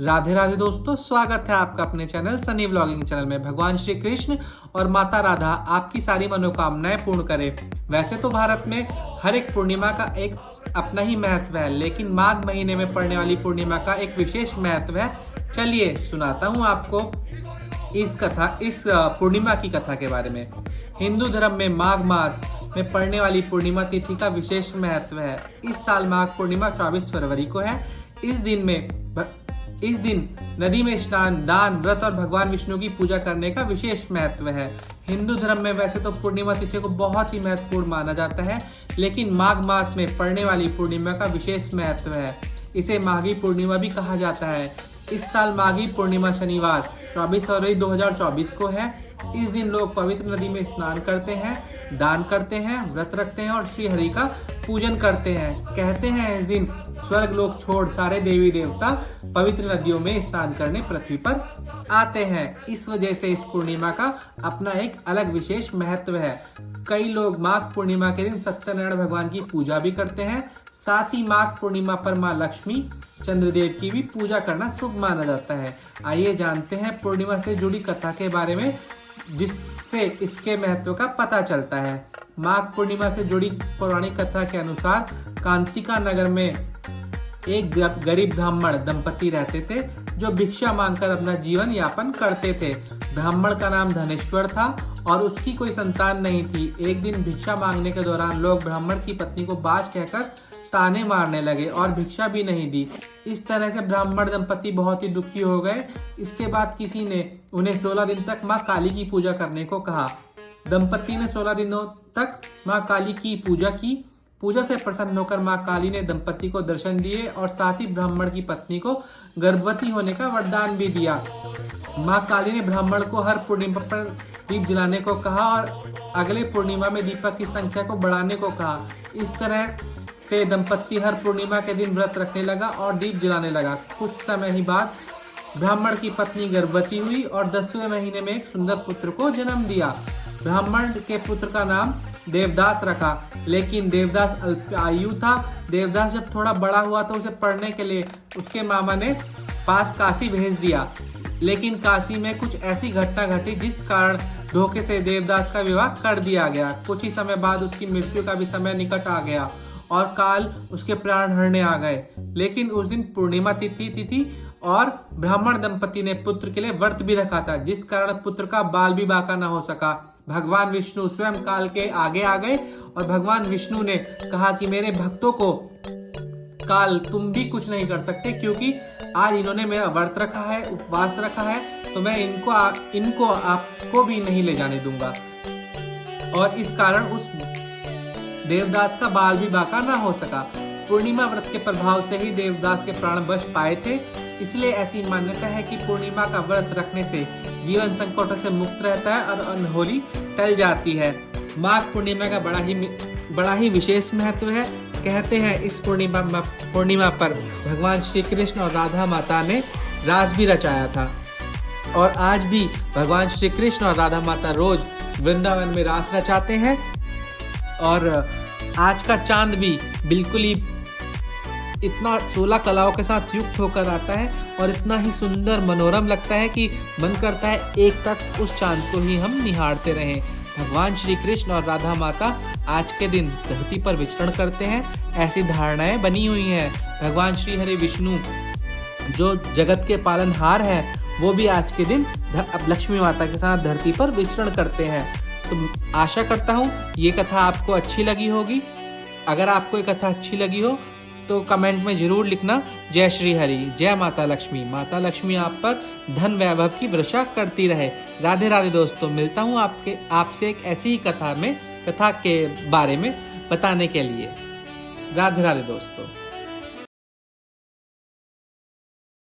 राधे राधे दोस्तों, स्वागत है आपका अपने चैनल सनी व्लॉगिंग चैनल में। भगवान श्री कृष्ण और माता राधा आपकी सारी मनोकामनाएं पूर्ण करे। वैसे तो भारत में हर एक पूर्णिमा का एक अपना ही महत्व है, लेकिन माघ महीने में पड़ने वाली पूर्णिमा का एक विशेष महत्व है। चलिए सुनाता हूँ आपको इस पूर्णिमा की कथा के बारे में। हिंदू धर्म में माघ मास में पड़ने वाली पूर्णिमा तिथि का विशेष महत्व है। इस साल माघ पूर्णिमा 24 फरवरी को है। इस दिन नदी में स्नान, दान, व्रत और भगवान विष्णु की पूजा करने का विशेष महत्व है। हिंदू धर्म में वैसे तो पूर्णिमा तिथि को बहुत ही महत्वपूर्ण माना जाता है, लेकिन माघ मास में पड़ने वाली पूर्णिमा का विशेष महत्व है। इसे माघी पूर्णिमा भी कहा जाता है। इस साल माघी पूर्णिमा शनिवार 24 फरवरी 2024 को है। इस दिन लोग पवित्र नदी में स्नान करते हैं, दान करते हैं, व्रत रखते हैं और श्री हरि का पूजन करते हैं। कहते हैं इस दिन स्वर्ग लोक छोड़ सारे देवी देवता पवित्र नदियों में स्नान करने पृथ्वी पर आते हैं। इस वजह से इस पूर्णिमा का अपना एक अलग विशेष महत्व है। कई लोग माघ पूर्णिमा के दिन सत्यनारायण भगवान की पूजा भी करते हैं। साथ ही माघ पूर्णिमा पर माँ लक्ष्मी, चंद्रदेव की भी पूजा करना शुभ माना जाता है। आइए जानते हैं पूर्णिमा से जुड़ी कथा के बारे में, जिससे इसके महत्व का पता चलता है। माघ पूर्णिमा से जुड़ी पौराणिक कथा के अनुसार कांतिका नगर में एक गरीब ब्राह्मण दंपति रहते थे, जो भिक्षा मांगकर अपना जीवन यापन करते थे। ब्राह्मण का नाम धनेश्वर था और उसकी कोई संतान नहीं थी। एक दिन भिक्षा मांगने के दौरान लोग ब्राह्मण की पत्नी को बाज कहकर ताने मारने लगे और भिक्षा भी नहीं दी। इस तरह से ब्राह्मण दंपति बहुत ही दुखी हो गए। इसके बाद किसी ने उन्हें 16 दिन तक माँ काली की पूजा करने को कहा। दंपति ने 16 दिनों तक माँ काली की पूजा की। पूजा से प्रसन्न होकर माँ काली ने दंपति को दर्शन दिए और साथ ही ब्राह्मण की पत्नी को गर्भवती होने का वरदान भी दिया। माँ काली ने ब्राह्मण को हर पूर्णिमा पर दीप जलाने को कहा और अगले पूर्णिमा में दीपक की संख्या को बढ़ाने को कहा। इस तरह से दंपति हर पूर्णिमा के दिन व्रत रखने लगा और दीप जलाने लगा। कुछ समय ही बाद ब्राह्मण की पत्नी गर्भवती हुई और 10वें महीने में एक सुंदर पुत्र को जन्म दिया। ब्राह्मण के पुत्र का नाम देवदास रखा, लेकिन देवदास अल्पायु था। देवदास जब थोड़ा बड़ा हुआ तो उसे पढ़ने के लिए उसके मामा ने पास काशी भेज दिया, लेकिन काशी में कुछ ऐसी घटना घटी जिस कारण धोखे से देवदास का विवाह कर दिया गया। कुछ ही समय बाद उसकी मृत्यु का भी समय निकट आ गया और काल उसके प्राण हरने आ गए। लेकिन उस दिन पूर्णिमा तिथि थी और ब्राह्मण दंपति ने पुत्र के लिए व्रत भी रखा था, जिस कारण पुत्र का बाल भी बाका न हो सका। भगवान विष्णु स्वयं काल के आगे आ गए और भगवान विष्णु ने कहा कि मेरे भक्तों को काल तुम भी कुछ नहीं कर सकते, क्योंकि आज इन्होंने मेरा व्रत रखा है, उपवास रखा है, तो मैं इनको आपको भी नहीं ले जाने दूंगा। और इस कारण उस देवदास का बाल भी बाका ना हो सका। पूर्णिमा व्रत के प्रभाव से ही देवदास के प्राण बच पाए थे। इसलिए ऐसी मान्यता है कि पूर्णिमा का व्रत रखने से जीवन संकटों से मुक्त रहता है और अनहोनी टल जाती है। माघ पूर्णिमा का बड़ा ही विशेष महत्व है। कहते हैं इस पूर्णिमा पर भगवान श्री कृष्ण और राधा माता ने रास भी रचाया था और आज भी भगवान श्री कृष्ण और राधा माता रोज वृंदावन में रास रचाते हैं। और आज का चांद भी बिल्कुल ही इतना 16 कलाओं के साथ युक्त होकर आता है और इतना ही सुंदर मनोरम लगता है कि मन करता है एक तक उस चांद को ही हम निहारते रहें। भगवान श्री कृष्ण और राधा माता आज के दिन धरती पर विचरण करते हैं, ऐसी धारणाएं बनी हुई हैं। भगवान श्री हरि विष्णु जो जगत के पालनहार है, वो भी आज के दिन लक्ष्मी माता के साथ धरती पर विचरण करते हैं। तो आशा करता हूँ ये कथा आपको अच्छी लगी होगी। अगर आपको ये कथा अच्छी लगी हो तो कमेंट में जरूर लिखना। जय श्री हरि, जय माता लक्ष्मी। माता लक्ष्मी आप पर धन वैभव की वर्षा करती रहे। राधे राधे दोस्तों, मिलता हूँ आपसे एक ऐसी ही कथा के बारे में बताने के लिए। राधे राधे दोस्तों।